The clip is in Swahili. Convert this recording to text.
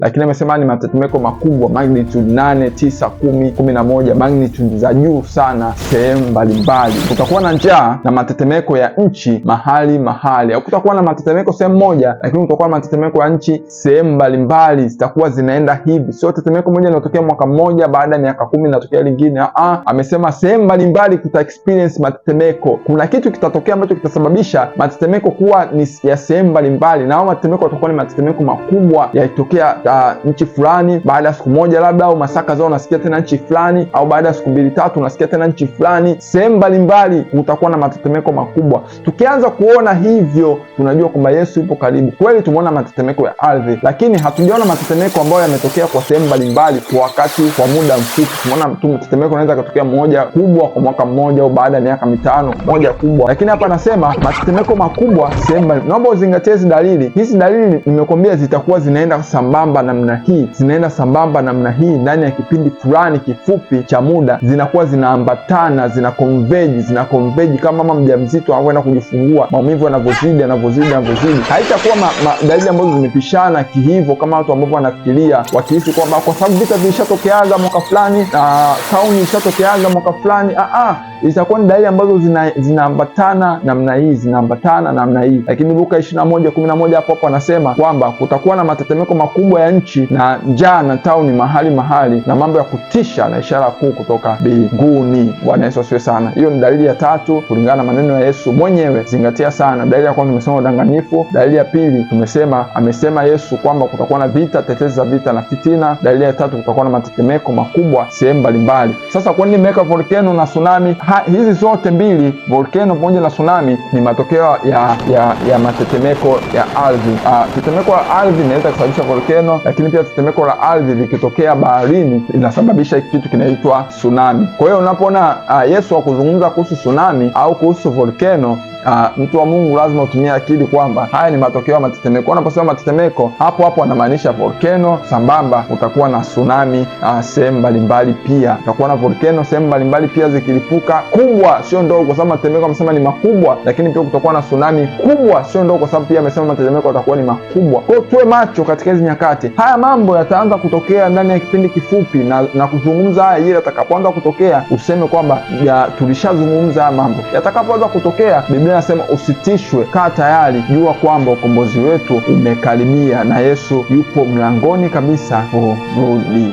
lakini amesema ni matetemeko makubwa, magnitude 8, 9, 10, 11, magnitude za juu sana sehemu mbalimbali. Kutakuwa na njaa na matetemeko ya nchi mahali. Hakutakuwa na matetemeko sehemu moja, lakini kutakuwa na matetemeko ya nchi sehemu mbalimbali, zitakuwa zinaenda hivi. Sio tetemeko moja linatokea mwaka mmoja, baada ya miaka 10 linatokea lingine. Amesema sehemu mbalimbali kuta experience matetemeko. Kuna kitu kitatokea ambacho kitasababisha matetemeko kuwa ni ya sehemu mbalimbali, na hao matetemeko yatakuwa ni matetemeko makubwa yalitokea nchi fulani, baada ya siku moja labda, au masaa kadhaa unasikia tena nchi fulani, au baada ya siku 2-3 unasikia tena nchi fulani. Sehemu mbalimbali utakuwa na matetemeko makubwa. Tukianza kuona hivyo, tunajua kwamba Yesu yupo karibu. Kweli tumeona matetemeko ya ardhi, lakini hatujaona matetemeko ambayo yametokea kwa sehemu mbalimbali kwa muda mfupi. Tumeona tu matetemeko yanaweza kutokea moja kubwa kwa mwaka mmoja, au baada ya miaka 5 moja kubwa, lakini hapa anasema matetemeko makubwa sehemu mbalimbali. Naomba uzingatie hizi dalili. Hizi dalili nimekwambia zitakuwa zinaenda sambamba namna hii, ndani ya kipindi fulani kifupi cha muda, zinakuwa zinaambatana, zina converge kama mama mjamzito anapoenda kujifungua, maumivu yanavyozidi. Haitakuwa dalili ambazo zimepishana kihivyo kama watu ambao wanafikiria, wakihisi kwamba kwa sababu vita vilishatokeaga mwaka fulani na tauni ilishatokeaga mwaka fulani. Itakuwa ni dalili ambazo zinaambatana namna hii, lakini Luka 21:11 hapo anasema kwamba kutakuwa na matetemeko makubwa ya nchi na njaa na tauni mahali na mambo ya kutisha na ishara kuu kutoka mbinguni. Bwana Yesu asifiwe sana. Hiyo ni dalili ya tatu kulingana na maneno ya Yesu mwenyewe. Zingatia sana. Dalili ya kwanza tumesema udanganyifu. Dalili ya pili amesema Yesu kwamba kutakuwa na vita, tetezi za vita na fitina. Dalili ya tatu kutakuwa na matetemeko makubwa sehemu mbalimbali. Sasa kwa nini nimeweka volcano na tsunami? Hizi zote mbili, volcano pamoja na tsunami, ni matokeo ya matetemeko ya ardhi. Tetemeko la ardhi inaweza kusababisha volcano, lakini pia tetemeko la ardhi likitokea baharini linasababisha kitu kinaitwa tsunami. Kwa hiyo unapoona Yesu akuzungumza kuhusu tsunami au kuhusu volcano, mtu wa Mungu lazima utumie akili kwamba haya ni matokeo ya matetemeko. Unaposema matetemeko, hapo anamaanisha volcano, sambamba utakuwa na tsunami sehemu mbalimbali pia. Utakuwa na volcano sehemu mbalimbali pia zikilipuka, kubwa sio ndogo, kwa sababu matetemeko amesema ni makubwa, lakini pia kutakuwa na tsunami kubwa sio ndogo, kwa sababu pia amesema matetemeko yatakuwa ni makubwa. Kwa hiyo tuwe macho katika hizi nyakati. Haya mambo yataanza kutokea ndani ya kipindi kifupi, na kuzungumza haya ili atakapoanza kutokea useme kwamba tulishazungumza haya mambo. Yatakapoanza kutokea, Biblia inasema usitishwe, kaa tayari, jua kwamba ukombozi wetu umekaribia na Yesu yupo mlangoni kabisa kurudi.